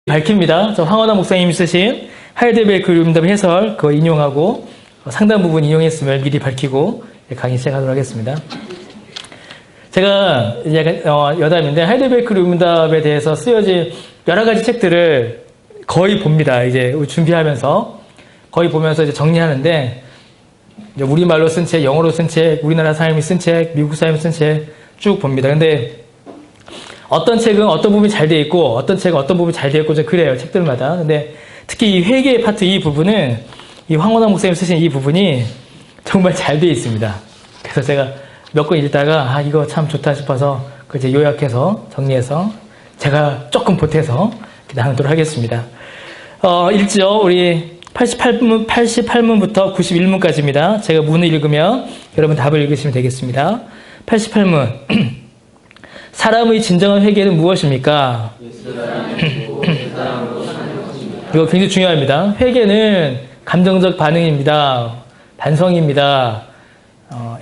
밝힙니다. 저 황원화 목사님이 쓰신 하이델베르크 융답 해설 그거 인용하고 상당 부분 인용했음을 미리 밝히고 강의 시작하도록 하겠습니다. 제가 이제 여담인데 하이델베르크 융답에 대해서 쓰여진 여러 가지 책들을 거의 봅니다. 이제 준비하면서 거의 보면서 이제 정리하는데 이제 우리말로 쓴 책, 영어로 쓴 책, 우리나라 사람이 쓴 책, 미국 사람이 쓴 책 쭉 봅니다. 근데 어떤 책은 어떤 부분이 잘 돼 있고 어떤 책은 어떤 부분이 잘 돼 있고 좀 그래요. 책들마다. 근데 특히 이 회계 파트 이 부분은 이 황원화 목사님 쓰신 이 부분이 정말 잘 돼 있습니다. 그래서 제가 몇 권 읽다가 이거 참 좋다 싶어서 그 이제 요약해서 정리해서 제가 조금 보태서 나누도록 하겠습니다. 읽죠. 우리 88문부터 91문까지입니다. 제가 문을 읽으면 여러분 답을 읽으시면 되겠습니다. 88문. 사람의 진정한 회개는 무엇입니까? 이거 굉장히 중요합니다. 회개는 감정적 반응입니다. 반성입니다.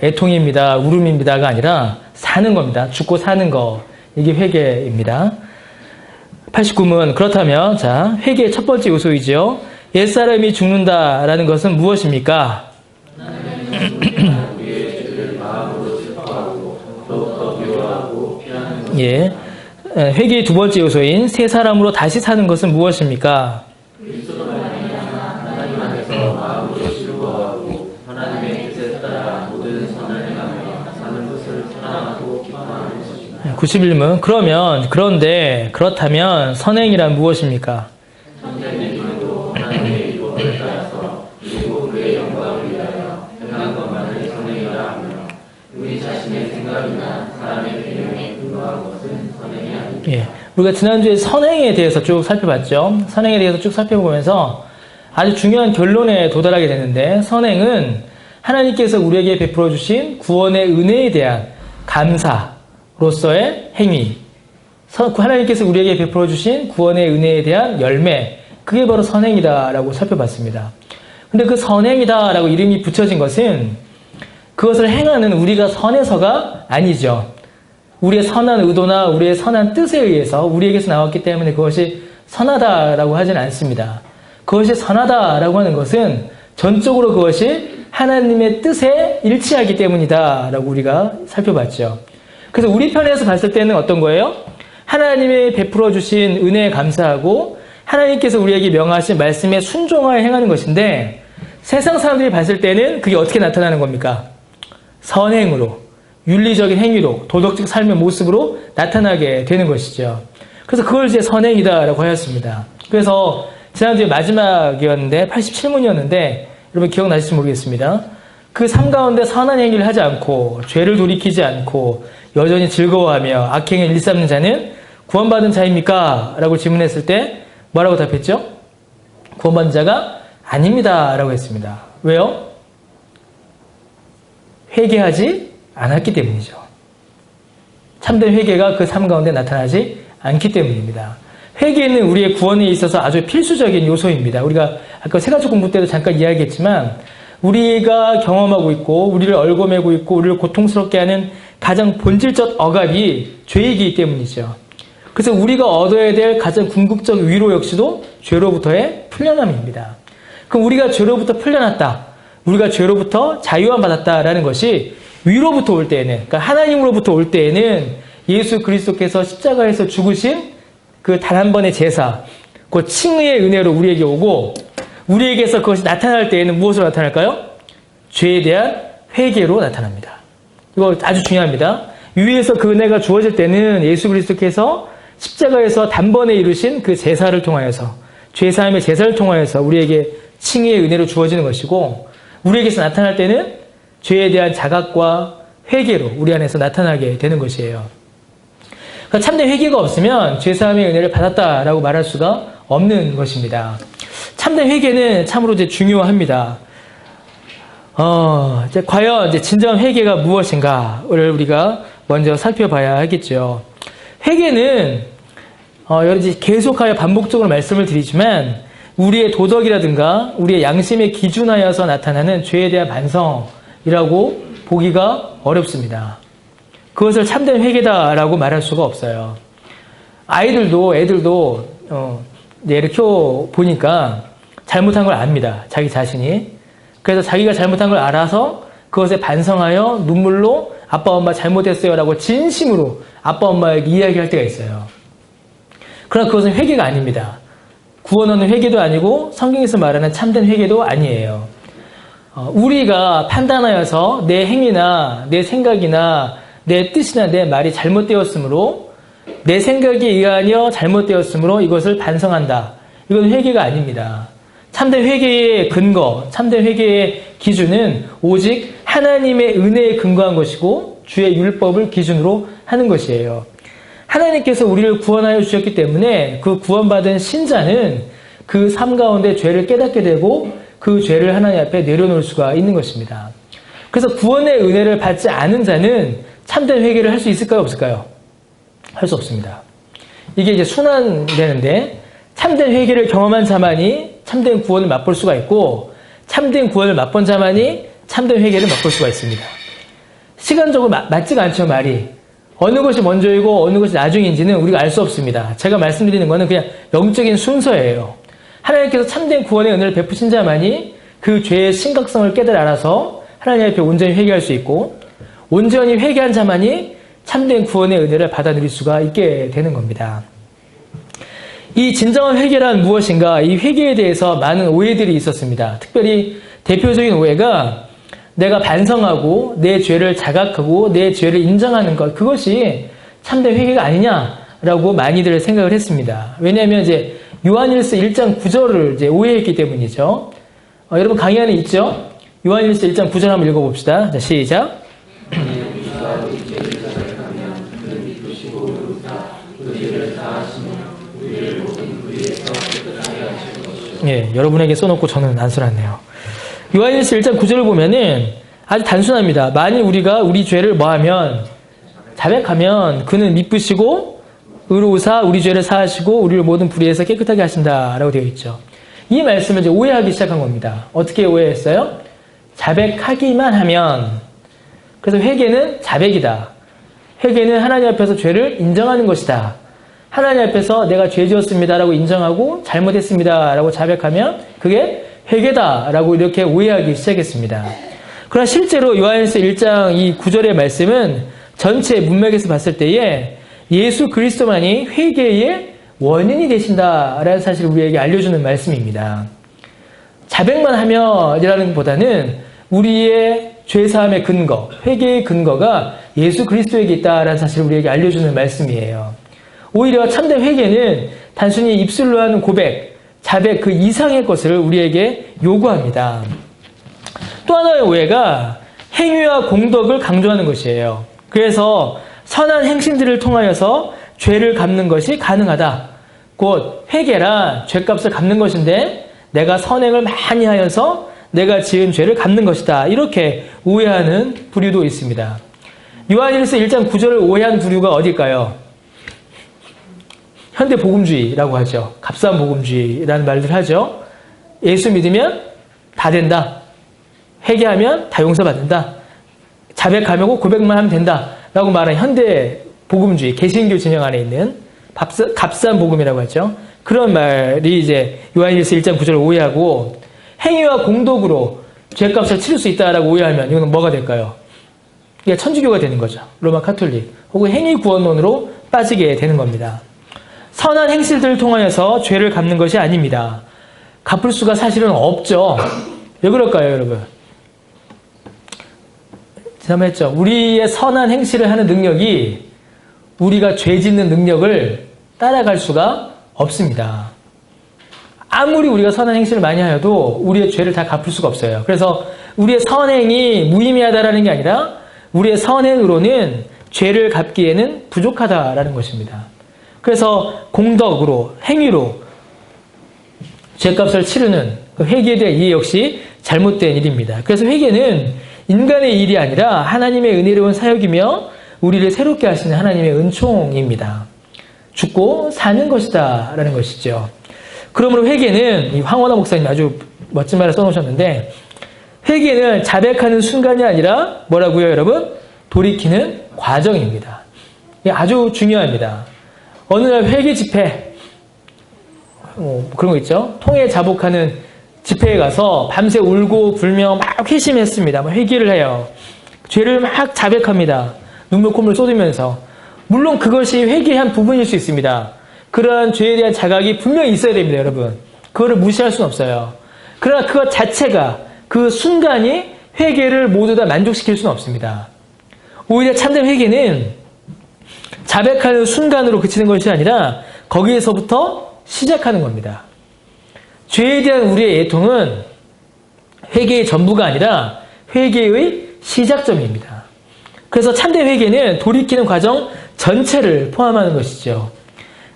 애통입니다. 울음입니다가 아니라 사는 겁니다. 죽고 사는 거. 이게 회개입니다. 89문. 그렇다면 자, 회개의 첫 번째 요소이죠. 옛사람이 죽는다라는 것은 무엇입니까? 예. 회개의 두 번째 요소인 새 사람으로 다시 사는 것은 무엇입니까? 하나님 안에서 마음으로 즐거워하고 하나님의 뜻에 따라 모든 선을 행하며 사는 것을 사랑하고 기뻐하는 것입니다. 91문. 그런데 그렇다면 선행이란 무엇입니까? 선행의 길도 하나님의 이름을 따라서 그리고 그의 영광을 위하여 행하는 것만을 선행이라 하며 우리 자신의 생각이나 사람의 개념에 근거한 것은 선행이 아닙니다. 예, 우리가 지난주에 선행에 대해서 쭉 살펴봤죠. 선행에 대해서 쭉 살펴보면서 아주 중요한 결론에 도달하게 되는데 선행은 하나님께서 우리에게 베풀어 주신 구원의 은혜에 대한 감사로서의 행위, 하나님께서 우리에게 베풀어 주신 구원의 은혜에 대한 열매, 그게 바로 선행이다라고 살펴봤습니다. 근데 그 선행이다라고 이름이 붙여진 것은 그것을 행하는 우리가 선해서가 아니죠. 우리의 선한 의도나 우리의 선한 뜻에 의해서 우리에게서 나왔기 때문에 그것이 선하다라고 하지는 않습니다. 그것이 선하다라고 하는 것은 전적으로 그것이 하나님의 뜻에 일치하기 때문이다라고 우리가 살펴봤죠. 그래서 우리 편에서 봤을 때는 어떤 거예요? 하나님의 베풀어 주신 은혜에 감사하고 하나님께서 우리에게 명하신 말씀에 순종하여 행하는 것인데 세상 사람들이 봤을 때는 그게 어떻게 나타나는 겁니까? 선행으로, 윤리적인 행위로, 도덕적 삶의 모습으로 나타나게 되는 것이죠. 그래서 그걸 이제 선행이다라고 하였습니다. 그래서 지난주에 마지막이었는데 87문이었는데 여러분 기억나실지 모르겠습니다. 그 삶 가운데 선한 행위를 하지 않고 죄를 돌이키지 않고 여전히 즐거워하며 악행을 일삼는 자는 구원받은 자입니까? 라고 질문했을 때 뭐라고 답했죠? 구원받은 자가 아닙니다 라고 했습니다. 왜요? 회개하지 않았기 때문이죠. 참된 회개가 그 삶 가운데 나타나지 않기 때문입니다. 회개는 우리의 구원에 있어서 아주 필수적인 요소입니다. 우리가 아까 세 가지 공부 때도 잠깐 이야기했지만 우리가 경험하고 있고 우리를 얽어매고 있고 우리를 고통스럽게 하는 가장 본질적 억압이 죄이기 때문이죠. 그래서 우리가 얻어야 될 가장 궁극적 위로 역시도 죄로부터의 풀려남입니다. 그럼 우리가 죄로부터 풀려났다. 우리가 죄로부터 자유함 받았다라는 것이 위로부터 올 때에는, 그러니까 하나님으로부터 올 때에는 예수 그리스도께서 십자가에서 죽으신 그 단 한 번의 제사, 그 칭의의 은혜로 우리에게 오고 우리에게서 그것이 나타날 때에는 무엇으로 나타날까요? 죄에 대한 회개로 나타납니다. 이거 아주 중요합니다. 위에서 그 은혜가 주어질 때는 예수 그리스도께서 십자가에서 단번에 이루신 그 제사를 통하여서 죄사함의 제사를 통하여서 우리에게 칭의의 은혜로 주어지는 것이고 우리에게서 나타날 때는 죄에 대한 자각과 회개로 우리 안에서 나타나게 되는 것이에요. 그러니까 참된 회개가 없으면 죄사함의 은혜를 받았다라고 말할 수가 없는 것입니다. 참된 회개는 참으로 이제 중요합니다. 이제 과연 이제 진정한 회개가 무엇인가를 우리가 먼저 살펴봐야 하겠죠. 회개는 여러 계속하여 반복적으로 말씀을 드리지만 우리의 도덕이라든가 우리의 양심에 기준하여서 나타나는 죄에 대한 반성이라고 보기가 어렵습니다. 그것을 참된 회개다라고 말할 수가 없어요. 애들도 이렇게 보니까 잘못한 걸 압니다. 자기 자신이. 그래서 자기가 잘못한 걸 알아서 그것에 반성하여 눈물로 아빠 엄마 잘못했어요 라고 진심으로 아빠 엄마에게 이야기할 때가 있어요. 그러나 그것은 회개가 아닙니다. 구원 얻는 회개도 아니고 성경에서 말하는 참된 회개도 아니에요. 우리가 판단하여서 내 행위나 내 생각이나 내 뜻이나 내 말이 잘못되었으므로 내 생각에 의하여 잘못되었으므로 이것을 반성한다. 이건 회개가 아닙니다. 참된 회개의 근거, 참된 회개의 기준은 오직 하나님의 은혜에 근거한 것이고 주의 율법을 기준으로 하는 것이에요. 하나님께서 우리를 구원하여 주셨기 때문에 그 구원받은 신자는 그 삶 가운데 죄를 깨닫게 되고 그 죄를 하나님 앞에 내려놓을 수가 있는 것입니다. 그래서 구원의 은혜를 받지 않은 자는 참된 회개를 할 수 있을까요? 없을까요? 할 수 없습니다. 이게 이제 순환되는데 참된 회개를 경험한 자만이 참된 구원을 맛볼 수가 있고 참된 구원을 맛본 자만이 참된 회개를 맛볼 수가 있습니다. 시간적으로 맞지가 않죠, 말이. 어느 것이 먼저이고 어느 것이 나중인지는 우리가 알 수 없습니다. 제가 말씀드리는 것은 그냥 영적인 순서예요. 하나님께서 참된 구원의 은혜를 베푸신 자만이 그 죄의 심각성을 깨달아 알아서 하나님 앞에 온전히 회개할 수 있고 온전히 회개한 자만이 참된 구원의 은혜를 받아 누릴 수가 있게 되는 겁니다. 이 진정한 회개란 무엇인가? 이 회개에 대해서 많은 오해들이 있었습니다. 특별히 대표적인 오해가 내가 반성하고 내 죄를 자각하고 내 죄를 인정하는 것, 그것이 참된 회개가 아니냐라고 많이들 생각을 했습니다. 왜냐하면 이제 요한일서 1장 9절을 이제 오해했기 때문이죠. 여러분 강의 안에 있죠? 요한일서 1장 9절 한번 읽어봅시다. 자, 시작. 예, 여러분에게 써놓고 저는 안 써놨네요. 요한일서 1장 9절을 보면은 아주 단순합니다. 만일 우리가 우리 죄를 뭐하면 자백하면 그는 미쁘시고 의로우사 우리 죄를 사하시고 우리를 모든 불의에서 깨끗하게 하신다라고 되어 있죠. 이 말씀을 이제 오해하기 시작한 겁니다. 어떻게 오해했어요? 자백하기만 하면, 그래서 회개는 자백이다. 회개는 하나님 앞에서 죄를 인정하는 것이다. 하나님 앞에서 내가 죄 지었습니다라고 인정하고 잘못했습니다라고 자백하면 그게 회개다라고 이렇게 오해하기 시작했습니다. 그러나 실제로 요한일서 1장 이 9절의 말씀은 전체 문맥에서 봤을 때에 예수 그리스도만이 회개의 원인이 되신다라는 사실을 우리에게 알려주는 말씀입니다. 자백만 하면이라는 것보다는 우리의 죄사함의 근거, 회개의 근거가 예수 그리스도에게 있다라는 사실을 우리에게 알려주는 말씀이에요. 오히려 참된 회개는 단순히 입술로 하는 고백, 자백 그 이상의 것을 우리에게 요구합니다. 또 하나의 오해가 행위와 공덕을 강조하는 것이에요. 그래서 선한 행실들을 통하여서 죄를 갚는 것이 가능하다. 곧 회개란 죄값을 갚는 것인데 내가 선행을 많이 하여서 내가 지은 죄를 갚는 것이다. 이렇게 오해하는 부류도 있습니다. 요한일서 1장 9절을 오해한 부류가 어딜까요? 현대 복음주의라고 하죠. 값싼 복음주의라는 말들 하죠. 예수 믿으면 다 된다. 회개하면 다 용서받는다. 자백하면 고백만 하면 된다. 라고 말하는 현대 복음주의, 개신교 진영 안에 있는 값싼 복음이라고 하죠. 그런 말이 이제 요한일서 1장 9절을 오해하고 행위와 공덕으로 죄값을 치를 수 있다라고 오해하면 이거는 뭐가 될까요? 이게 천주교가 되는 거죠. 로마 카톨릭. 혹은 행위 구원론으로 빠지게 되는 겁니다. 선한 행실들을 통하여서 죄를 갚는 것이 아닙니다. 갚을 수가 사실은 없죠. 왜 그럴까요, 여러분? 지난번에 했죠. 우리의 선한 행실을 하는 능력이 우리가 죄 짓는 능력을 따라갈 수가 없습니다. 아무리 우리가 선한 행실을 많이 하여도 우리의 죄를 다 갚을 수가 없어요. 그래서 우리의 선행이 무의미하다라는 게 아니라 우리의 선행으로는 죄를 갚기에는 부족하다라는 것입니다. 그래서 공덕으로, 행위로 죄값을 치르는 그 회개에 대한 이해 역시 잘못된 일입니다. 그래서 회개는 인간의 일이 아니라 하나님의 은혜로운 사역이며 우리를 새롭게 하시는 하나님의 은총입니다. 죽고 사는 것이다 라는 것이죠. 그러므로 회개는 이 황원하 목사님 아주 멋진 말을 써놓으셨는데 회개는 자백하는 순간이 아니라 뭐라고요, 여러분? 돌이키는 과정입니다. 이게 아주 중요합니다. 어느 날 회개 집회 그런 거 있죠. 통해 자복하는 집회에 가서 밤새 울고 불며 막 회심했습니다. 막 회개를 해요. 죄를 막 자백합니다. 눈물 콧물 쏟으면서. 물론 그것이 회개의 한 부분일 수 있습니다. 그러한 죄에 대한 자각이 분명히 있어야 됩니다, 여러분. 그거를 무시할 수는 없어요. 그러나 그것 자체가, 그 순간이 회개를 모두 다 만족시킬 수는 없습니다. 오히려 참된 회개는 자백하는 순간으로 그치는 것이 아니라 거기에서부터 시작하는 겁니다. 죄에 대한 우리의 애통은 회개의 전부가 아니라 회개의 시작점입니다. 그래서 참된 회개는 돌이키는 과정 전체를 포함하는 것이죠.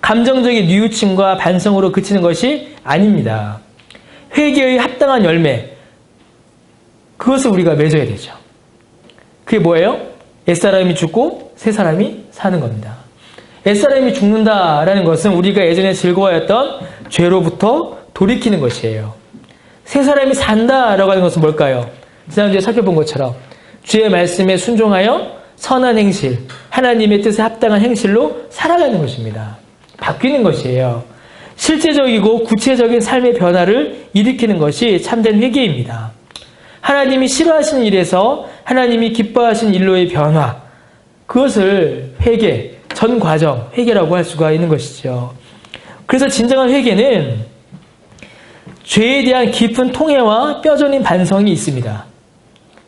감정적인 뉘우침과 반성으로 그치는 것이 아닙니다. 회개의 합당한 열매, 그것을 우리가 맺어야 되죠. 그게 뭐예요? 옛사람이 죽고 새사람이 사는 겁니다. 옛사람이 죽는다라는 것은 우리가 예전에 즐거워했던 죄로부터 돌이키는 것이에요. 새사람이 산다라고 하는 것은 뭘까요? 지난주에 살펴본 것처럼 주의 말씀에 순종하여 선한 행실, 하나님의 뜻에 합당한 행실로 살아가는 것입니다. 바뀌는 것이에요. 실제적이고 구체적인 삶의 변화를 일으키는 것이 참된 회개입니다. 하나님이 싫어하시는 일에서 하나님이 기뻐하시는 일로의 변화, 그것을 회개, 전 과정, 회개라고 할 수가 있는 것이죠. 그래서 진정한 회개는 죄에 대한 깊은 통회와 뼈저린 반성이 있습니다.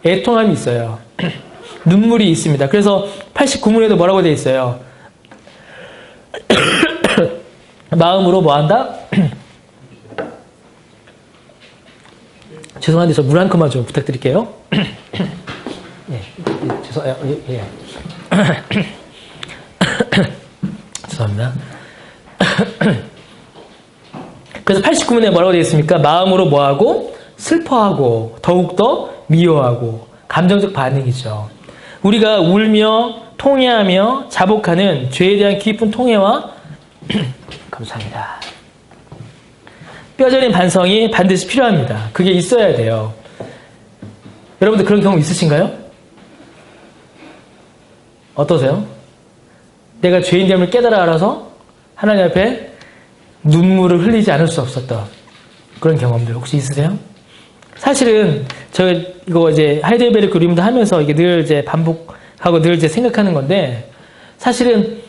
애통함이 있어요. 눈물이 있습니다. 그래서 89문에도 뭐라고 되어 있어요? 마음으로 뭐한다? 죄송한데 저 물 한 컵만 좀 부탁드릴게요. 예. 죄송합니다. 그래서 89문에 뭐라고 되어 있습니까? 마음으로 뭐하고? 슬퍼하고 더욱더 미워하고 감정적 반응이죠. 우리가 울며 통회하며 자복하는 죄에 대한 깊은 통회와 감사합니다. 뼈저린 반성이 반드시 필요합니다. 그게 있어야 돼요. 여러분들 그런 경험 있으신가요? 어떠세요? 내가 죄인됨을 깨달아 알아서 하나님 앞에 눈물을 흘리지 않을 수 없었던 그런 경험들 혹시 있으세요? 사실은 저 이거 이제 하이델베르크 그림도 하면서 이게 늘 이제 반복하고 늘 이제 생각하는 건데, 사실은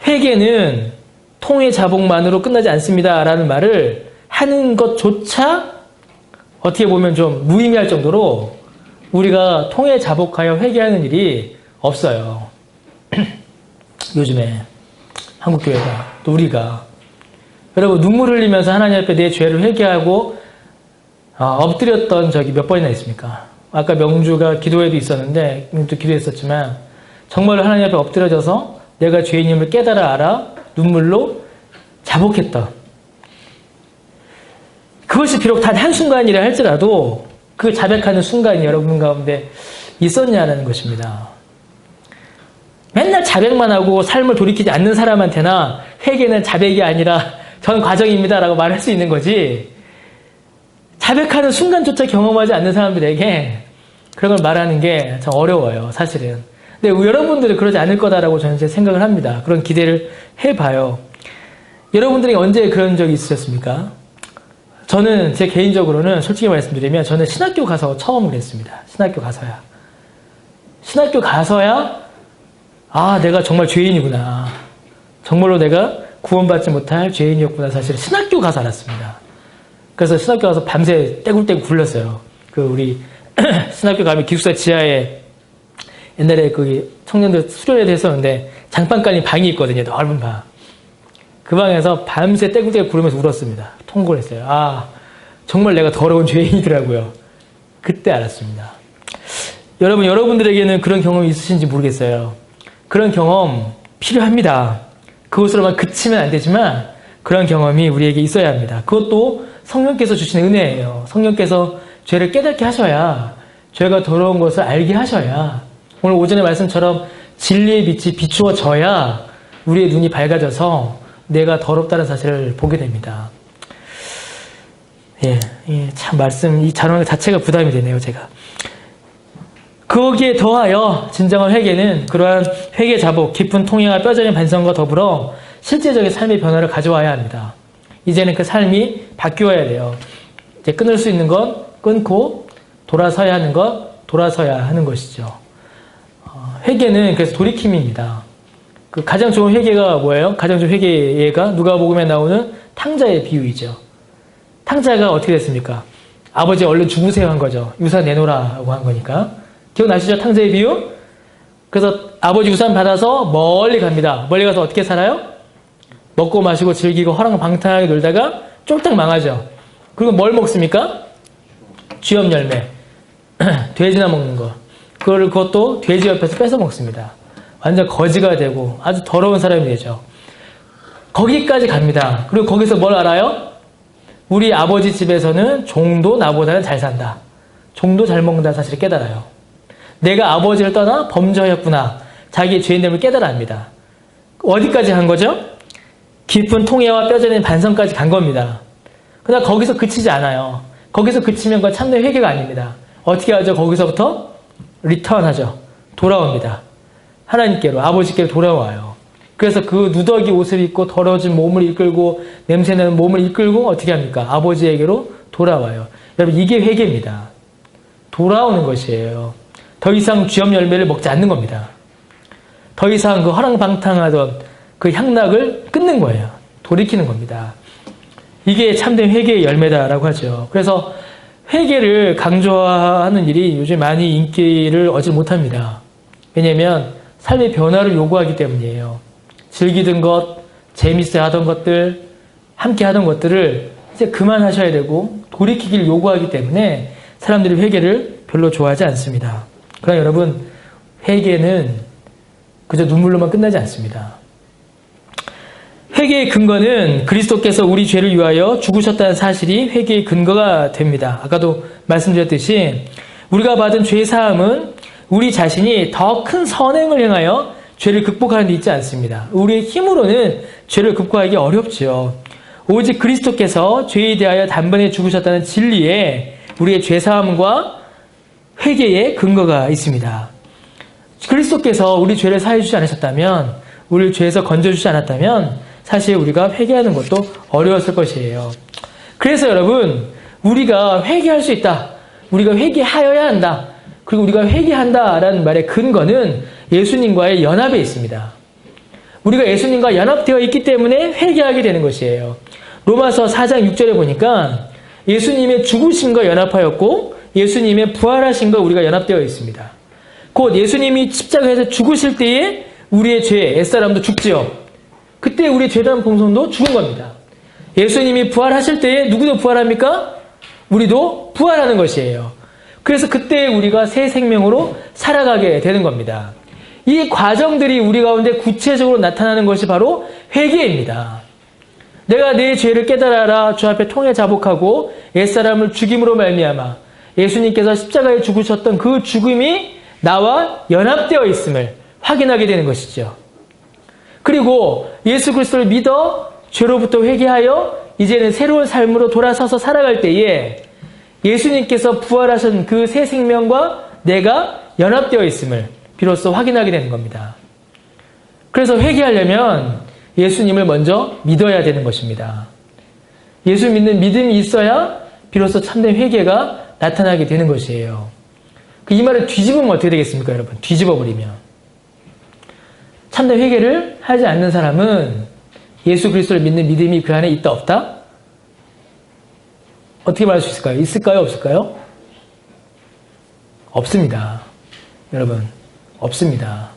회개는 통의 자복만으로 끝나지 않습니다라는 말을 하는 것조차 어떻게 보면 좀 무의미할 정도로 우리가 통의 자복하여 회개하는 일이 없어요. 요즘에 한국교회가, 또 우리가. 여러분, 눈물 흘리면서 하나님 앞에 내 죄를 회개하고 엎드렸던 적이 몇 번이나 있습니까? 아까 명주가 기도회도 있었는데, 또 기도했었지만, 정말로 하나님 앞에 엎드려져서 내가 죄인임을 깨달아 알아 눈물로 자복했던. 그것이 비록 단 한순간이라 할지라도 그 자백하는 순간이 여러분 가운데 있었냐는 것입니다. 맨날 자백만 하고 삶을 돌이키지 않는 사람한테나 회개는 자백이 아니라 전 과정입니다라고 말할 수 있는 거지, 자백하는 순간조차 경험하지 않는 사람들에게 그런 걸 말하는 게 참 어려워요, 사실은. 근데 여러분들은 그러지 않을 거다라고 저는 생각을 합니다. 그런 기대를 해봐요. 여러분들이 언제 그런 적이 있으셨습니까? 저는 제 개인적으로는 솔직히 말씀드리면 저는 신학교 가서 처음 그랬습니다. 신학교 가서야. 신학교 가서야 내가 정말 죄인이구나. 정말로 내가 구원받지 못할 죄인이었구나. 사실 신학교 가서 알았습니다. 그래서 신학교 가서 밤새 떼굴떼굴 굴렀어요. 우리 신학교 가면 기숙사 지하에 옛날에 청년들 수련회도 했었는데 장판 깔린 방이 있거든요. 넓은 방. 그 방에서 밤새 떼굴떼굴 구르면서 울었습니다. 통곡을 했어요. 정말 내가 더러운 죄인이더라고요. 그때 알았습니다. 여러분들에게는 그런 경험이 있으신지 모르겠어요. 그런 경험 필요합니다. 그것으로만 그치면 안 되지만 그런 경험이 우리에게 있어야 합니다. 그것도 성령께서 주시는 은혜예요. 성령께서 죄를 깨닫게 하셔야, 죄가 더러운 것을 알게 하셔야, 오늘 오전의 말씀처럼 진리의 빛이 비추어져야 우리의 눈이 밝아져서 내가 더럽다는 사실을 보게 됩니다. 참 이 자랑 자체가 부담이 되네요, 제가. 거기에 더하여 진정한 회개는 그러한 회개 자복, 깊은 통행과 뼈저린 반성과 더불어 실제적인 삶의 변화를 가져와야 합니다. 이제는 그 삶이 바뀌어야 돼요. 이제 끊을 수 있는 건 끊고 돌아서야 하는 것 돌아서야 하는 것이죠. 회개는 그래서 돌이킴입니다. 그 가장 좋은 회개가 뭐예요? 가장 좋은 회개가 누가복음에 나오는 탕자의 비유이죠. 탕자가 어떻게 됐습니까? 아버지 얼른 죽으세요 한 거죠. 유산 내놓으라고 한 거니까. 기억나시죠? 탕자의 비유? 그래서 아버지 유산 받아서 멀리 갑니다. 멀리 가서 어떻게 살아요? 먹고 마시고 즐기고 허랑방탕하게 놀다가 쫄딱 망하죠. 그리고 뭘 먹습니까? 쥐염 열매. 돼지나 먹는 거. 그것도 돼지 옆에서 뺏어 먹습니다. 완전 거지가 되고 아주 더러운 사람이 되죠. 거기까지 갑니다. 그리고 거기서 뭘 알아요? 우리 아버지 집에서는 종도 나보다는 잘 산다. 종도 잘 먹는다는 사실을 깨달아요. 내가 아버지를 떠나 범죄하였구나. 자기의 죄인됨을 깨달아합니다. 어디까지 간 거죠? 깊은 통해와 뼈저린 반성까지 간 겁니다. 그러나 거기서 그치지 않아요. 거기서 그치면 그건 참된 회개가 아닙니다. 어떻게 하죠? 거기서부터 리턴하죠. 돌아옵니다. 하나님께로, 아버지께로 돌아와요. 그래서 그 누더기 옷을 입고 더러워진 몸을 이끌고 냄새나는 몸을 이끌고 어떻게 합니까? 아버지에게로 돌아와요. 여러분 이게 회개입니다. 돌아오는 것이에요. 더 이상 쥐염 열매를 먹지 않는 겁니다. 더 이상 그 허랑방탕하던 그 향락을 끊는 거예요. 돌이키는 겁니다. 이게 참된 회개의 열매다라고 하죠. 그래서 회개를 강조하는 일이 요즘 많이 인기를 얻지 못합니다. 왜냐하면 삶의 변화를 요구하기 때문이에요. 즐기던 것, 재밌어 하던 것들, 함께 하던 것들을 이제 그만하셔야 되고 돌이키기를 요구하기 때문에 사람들이 회개를 별로 좋아하지 않습니다. 그러나 여러분, 회개는 그저 눈물로만 끝나지 않습니다. 회개의 근거는 그리스도께서 우리 죄를 위하여 죽으셨다는 사실이 회개의 근거가 됩니다. 아까도 말씀드렸듯이 우리가 받은 죄 사함은 우리 자신이 더 큰 선행을 행하여 죄를 극복하는 데 있지 않습니다. 우리의 힘으로는 죄를 극복하기 어렵죠. 오직 그리스도께서 죄에 대하여 단번에 죽으셨다는 진리에 우리의 죄 사함과 회개의 근거가 있습니다. 그리스도께서 우리 죄를 사해 주지 않으셨다면, 우리를 죄에서 건져주지 않았다면 사실 우리가 회개하는 것도 어려웠을 것이에요. 그래서 여러분, 우리가 회개할 수 있다. 우리가 회개하여야 한다. 그리고 우리가 회개한다라는 말의 근거는 예수님과의 연합에 있습니다. 우리가 예수님과 연합되어 있기 때문에 회개하게 되는 것이에요. 로마서 4장 6절에 보니까 예수님의 죽으심과 연합하였고 예수님의 부활하심과 우리가 연합되어 있습니다. 곧 예수님이 십자가에서 죽으실 때에 우리의 죄, 옛사람도 죽지요. 그때 우리의 죄단 봉선도 죽은 겁니다. 예수님이 부활하실 때에 누구도 부활합니까? 우리도 부활하는 것이에요. 그래서 그때 우리가 새 생명으로 살아가게 되는 겁니다. 이 과정들이 우리 가운데 구체적으로 나타나는 것이 바로 회개입니다. 내가 내 죄를 깨달아라 주 앞에 통해 자복하고 옛사람을 죽임으로 말미암아 예수님께서 십자가에 죽으셨던 그 죽음이 나와 연합되어 있음을 확인하게 되는 것이죠. 그리고 예수 그리스도를 믿어 죄로부터 회개하여 이제는 새로운 삶으로 돌아서서 살아갈 때에 예수님께서 부활하신 그 새 생명과 내가 연합되어 있음을 비로소 확인하게 되는 겁니다. 그래서 회개하려면 예수님을 먼저 믿어야 되는 것입니다. 예수 믿는 믿음이 있어야 비로소 참된 회개가 나타나게 되는 것이에요. 이 말을 뒤집으면 어떻게 되겠습니까, 여러분? 뒤집어 버리면. 참된 회개를 하지 않는 사람은 예수 그리스도를 믿는 믿음이 그 안에 있다 없다? 어떻게 말할 수 있을까요? 있을까요? 없을까요? 없습니다. 여러분, 없습니다.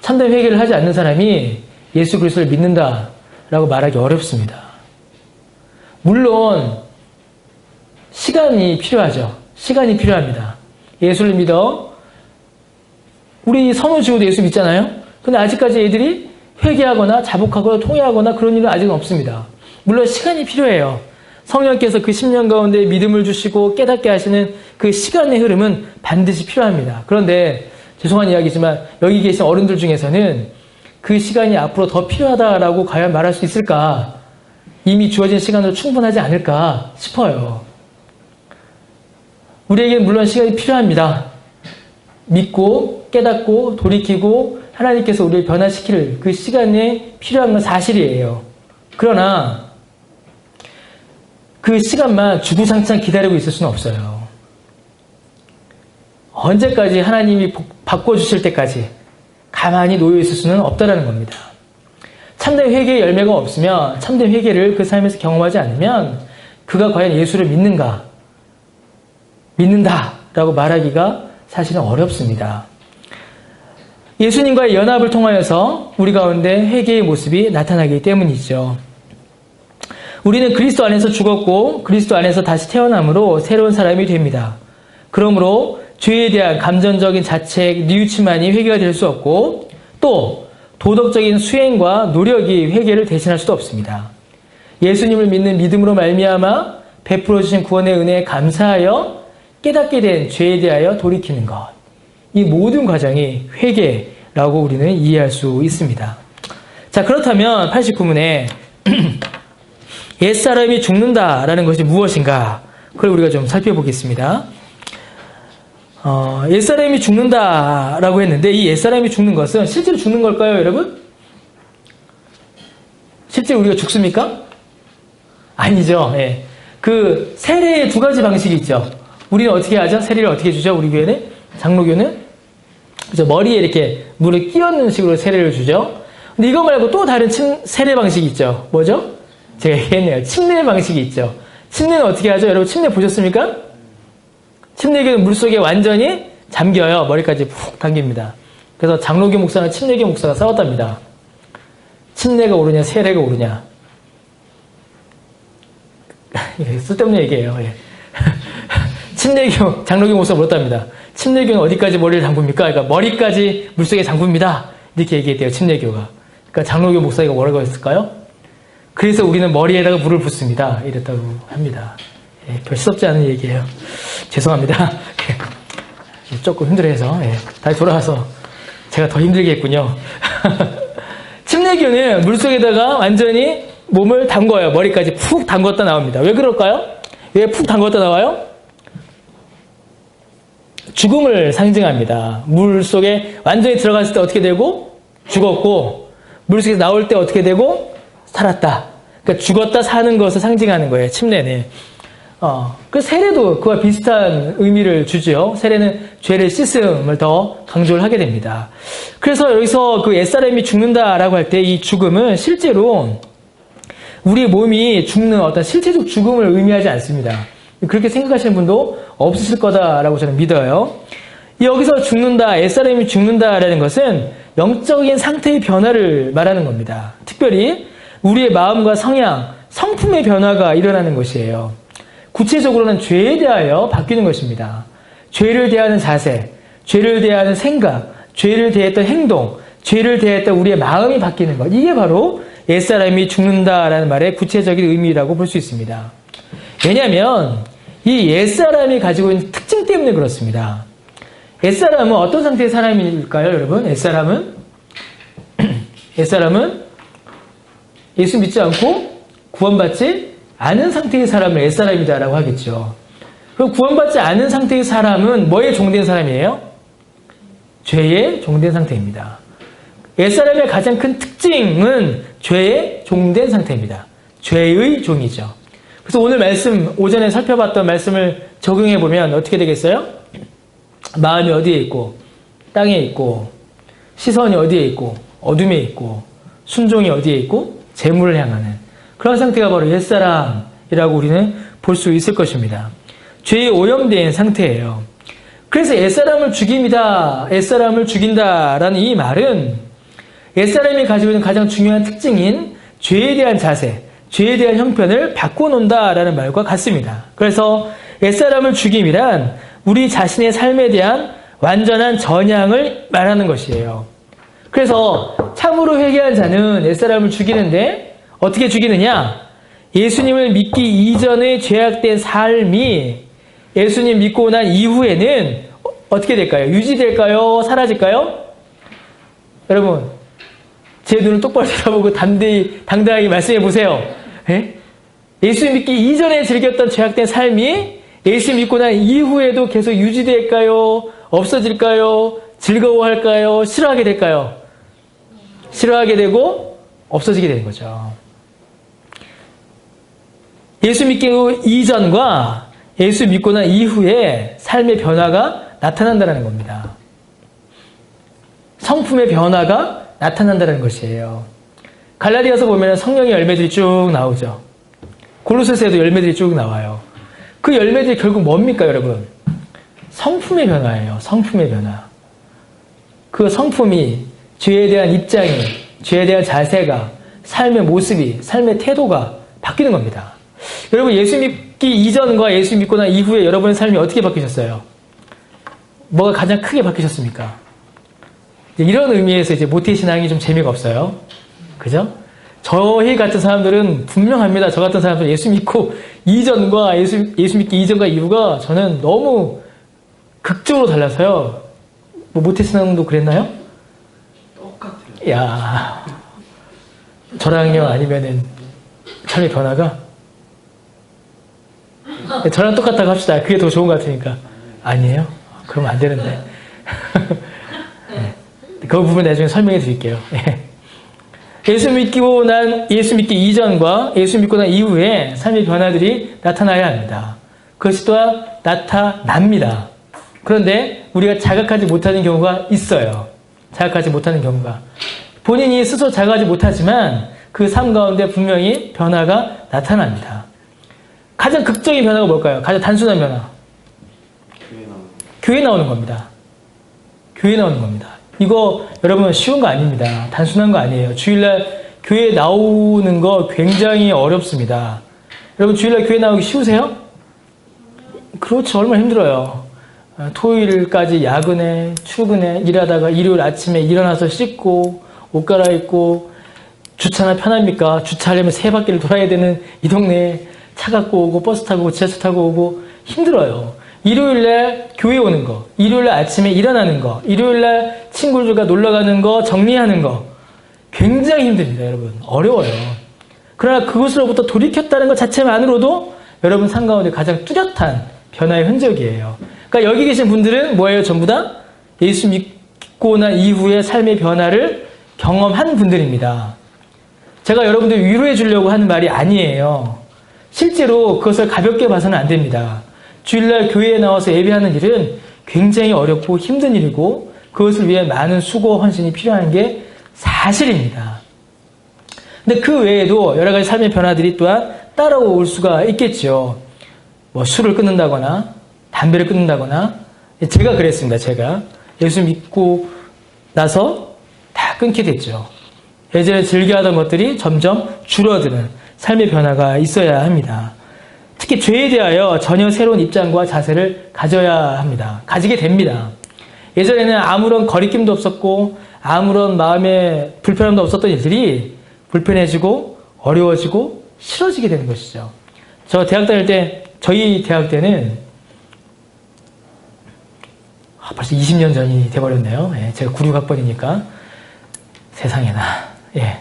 참된 회개를 하지 않는 사람이 예수 그리스도를 믿는다라고 말하기 어렵습니다. 물론 시간이 필요하죠. 시간이 필요합니다. 예수를 믿어 우리 선우 지우도 예수 믿잖아요. 근데 아직까지 애들이 회개하거나 자복하거나 통회하거나 그런 일은 아직은 없습니다. 물론 시간이 필요해요. 성령께서 그 10년 가운데 믿음을 주시고 깨닫게 하시는 그 시간의 흐름은 반드시 필요합니다. 그런데 죄송한 이야기지만 여기 계신 어른들 중에서는 그 시간이 앞으로 더 필요하다라고 과연 말할 수 있을까? 이미 주어진 시간으로 충분하지 않을까 싶어요. 우리에게 물론 시간이 필요합니다. 믿고 깨닫고 돌이키고 하나님께서 우리를 변화시킬 그 시간에 필요한 건 사실이에요. 그러나 그 시간만 주구장창 기다리고 있을 수는 없어요. 언제까지 하나님이 바꿔주실 때까지 가만히 놓여있을 수는 없다라는 겁니다. 참된 회개의 열매가 없으면, 참된 회개를 그 삶에서 경험하지 않으면 그가 과연 예수를 믿는다라고 말하기가 사실은 어렵습니다. 예수님과의 연합을 통하여서 우리 가운데 회개의 모습이 나타나기 때문이죠. 우리는 그리스도 안에서 죽었고 그리스도 안에서 다시 태어남으로 새로운 사람이 됩니다. 그러므로 죄에 대한 감정적인 자책, 뉘우침만이 회개가 될 수 없고 또 도덕적인 수행과 노력이 회개를 대신할 수도 없습니다. 예수님을 믿는 믿음으로 말미암아 베풀어 주신 구원의 은혜에 감사하여 깨닫게 된 죄에 대하여 돌이키는 것. 이 모든 과정이 회개라고 우리는 이해할 수 있습니다. 자, 그렇다면 89문에 옛사람이 죽는다라는 것이 무엇인가? 그걸 우리가 좀 살펴보겠습니다. 옛사람이 죽는다라고 했는데 이 옛사람이 죽는 것은 실제로 죽는 걸까요, 여러분? 실제로 우리가 죽습니까? 아니죠. 예. 그 세례의 두 가지 방식이 있죠. 우리는 어떻게 하죠? 세례를 어떻게 주죠? 우리 교회는? 장로교는? 그죠? 머리에 이렇게 물을 끼얹는 식으로 세례를 주죠. 근데 이거 말고 또 다른 세례 방식이 있죠. 뭐죠? 제가 얘기했네요. 침례 방식이 있죠. 침례는 어떻게 하죠? 여러분 침례 보셨습니까? 침례교는 물속에 완전히 잠겨요. 머리까지 푹 당깁니다. 그래서 장로교 목사나 침례교 목사가 싸웠답니다. 침례가 옳으냐 세례가 옳으냐. 쓸데없는 얘기예요. 예. 침례교, 장로교 목사가 물었답니다. 침례교는 어디까지 머리를 담굽니까? 그러니까 머리까지 물속에 잠굽니다. 이렇게 얘기했대요. 침례교가. 그러니까 장로교 목사가 뭐라고 했을까요? 그래서 우리는 머리에다가 물을 붓습니다. 이랬다고 합니다. 예, 별 시덥지 않은 얘기예요. 죄송합니다. 예, 조금 힘들어해서 다시 돌아와서 제가 더 힘들게 했군요. 침례교는 물속에다가 완전히 몸을 담궈요. 머리까지 푹 담궜다 나옵니다. 왜 그럴까요? 왜 푹 담궜다 나와요? 죽음을 상징합니다. 물속에 완전히 들어갔을 때 어떻게 되고? 죽었고 물속에서 나올 때 어떻게 되고? 살았다. 그러니까 죽었다 사는 것을 상징하는 거예요. 침례는. 그 세례도 그와 비슷한 의미를 주죠. 세례는 죄를 씻음을 더 강조를 하게 됩니다. 그래서 여기서 그 옛사람이 죽는다라고 할 때 이 죽음은 실제로 우리의 몸이 죽는 어떤 실체적 죽음을 의미하지 않습니다. 그렇게 생각하시는 분도 없으실 거다라고 저는 믿어요. 여기서 죽는다, 옛사람이 죽는다라는 것은 영적인 상태의 변화를 말하는 겁니다. 특별히 우리의 마음과 성향, 성품의 변화가 일어나는 것이에요. 구체적으로는 죄에 대하여 바뀌는 것입니다. 죄를 대하는 자세, 죄를 대하는 생각, 죄를 대했던 행동, 죄를 대했던 우리의 마음이 바뀌는 것. 이게 바로 옛사람이 죽는다라는 말의 구체적인 의미라고 볼 수 있습니다. 왜냐하면 이 옛사람이 가지고 있는 특징 때문에 그렇습니다. 옛사람은 어떤 상태의 사람일까요, 여러분? 옛사람은 예수 믿지 않고 구원받지 않은 상태의 사람을 옛사람이다라고 하겠죠. 그럼 구원받지 않은 상태의 사람은 뭐에 종된 사람이에요? 죄에 종된 상태입니다. 옛사람의 가장 큰 특징은 죄에 종된 상태입니다. 죄의 종이죠. 그래서 오늘 말씀, 오전에 살펴봤던 말씀을 적용해보면 어떻게 되겠어요? 마음이 어디에 있고, 땅에 있고, 시선이 어디에 있고, 어둠에 있고, 순종이 어디에 있고, 재물을 향하는 그런 상태가 바로 옛사람이라고 우리는 볼 수 있을 것입니다. 죄에 오염된 상태예요. 그래서 옛사람을 죽입니다. 옛사람을 죽인다라는 이 말은 옛사람이 가지고 있는 가장 중요한 특징인 죄에 대한 자세, 죄에 대한 형편을 바꿔놓는다라는 말과 같습니다. 그래서 옛사람을 죽임이란 우리 자신의 삶에 대한 완전한 전향을 말하는 것이에요. 그래서 참으로 회개한 자는 옛사람을 죽이는데 어떻게 죽이느냐? 예수님을 믿기 이전의 죄악된 삶이 예수님 믿고 난 이후에는 어떻게 될까요? 유지될까요? 사라질까요? 여러분, 제 눈을 똑바로 쳐다보고 당당하게 말씀해 보세요. 예수 믿기 이전에 즐겼던 죄악된 삶이 예수 믿고 난 이후에도 계속 유지될까요? 없어질까요? 즐거워할까요? 싫어하게 될까요? 싫어하게 되고 없어지게 되는 거죠. 예수 믿기 이전과 예수 믿고 난 이후에 삶의 변화가 나타난다는 겁니다. 성품의 변화가 나타난다는 것이에요. 갈라디아서 보면 성령의 열매들이 쭉 나오죠. 골로새서에도 열매들이 쭉 나와요. 그 열매들이 결국 뭡니까, 여러분? 성품의 변화예요. 성품의 변화. 그 성품이 죄에 대한 입장이, 죄에 대한 자세가, 삶의 모습이, 삶의 태도가 바뀌는 겁니다. 여러분, 예수 믿기 이전과 예수 믿고 난 이후에 여러분의 삶이 어떻게 바뀌셨어요? 뭐가 가장 크게 바뀌셨습니까? 이런 의미에서 이제 모태신앙이 좀 재미가 없어요. 그죠? 저희 같은 사람들은 분명합니다. 저 같은 사람들은 예수 믿고 이전과 예수 믿기 이전과 이후가 저는 너무 극적으로 달라서요. 뭐 모태신앙도 그랬나요? 똑같아요. 야, 저랑요 아니면은 삶의 변화가 저랑 똑같다고 합시다. 그게 더 좋은 것 같으니까. 아니에요? 그러면 안 되는데. 네. 그 부분 나중에 설명해 드릴게요. 예수 믿기 이전과 예수 믿고 난 이후에 삶의 변화들이 나타나야 합니다. 그것이 또한 나타납니다. 그런데 우리가 자각하지 못하는 경우가 있어요. 자각하지 못하는 경우가. 본인이 스스로 자각하지 못하지만 그 삶 가운데 분명히 변화가 나타납니다. 가장 극적인 변화가 뭘까요? 가장 단순한 변화. 교회 나오는 겁니다. 교회 나오는 겁니다. 이거 여러분 쉬운 거 아닙니다. 단순한 거 아니에요. 주일날 교회 나오는 거 굉장히 어렵습니다. 여러분 주일날 교회 나오기 쉬우세요? 그렇죠. 얼마나 힘들어요. 토요일까지 야근해, 출근해, 일하다가 일요일 아침에 일어나서 씻고 옷 갈아입고 주차나 편합니까? 주차하려면 3바퀴를 돌아야 되는 이 동네에 차 갖고 오고 버스 타고 지하철 타고 오고 힘들어요. 일요일날 교회 오는 거, 일요일날 아침에 일어나는 거, 일요일날 친구들과 놀러가는 거, 정리하는 거 굉장히 힘듭니다. 여러분. 어려워요. 그러나 그것으로부터 돌이켰다는 것 자체만으로도 여러분 삶 가운데 가장 뚜렷한 변화의 흔적이에요. 그러니까 여기 계신 분들은 뭐예요? 전부 다 예수 믿고 난 이후의 삶의 변화를 경험한 분들입니다. 제가 여러분들 위로해 주려고 하는 말이 아니에요. 실제로 그것을 가볍게 봐서는 안 됩니다. 주일날 교회에 나와서 예배하는 일은 굉장히 어렵고 힘든 일이고 그것을 위해 많은 수고, 헌신이 필요한 게 사실입니다. 근데 그 외에도 여러 가지 삶의 변화들이 또한 따라올 수가 있겠죠. 뭐 술을 끊는다거나 담배를 끊는다거나 제가 그랬습니다. 제가 예수 믿고 나서 다 끊게 됐죠. 예전에 즐겨하던 것들이 점점 줄어드는 삶의 변화가 있어야 합니다. 특히 죄에 대하여 전혀 새로운 입장과 자세를 가져야 합니다. 가지게 됩니다. 예전에는 아무런 거리낌도 없었고 아무런 마음에 불편함도 없었던 일들이 불편해지고 어려워지고 싫어지게 되는 것이죠. 저 대학 다닐 때 저희 대학 때는 벌써 20년 전이 돼버렸네요. 예, 제가 96학번이니까 세상에나. 예.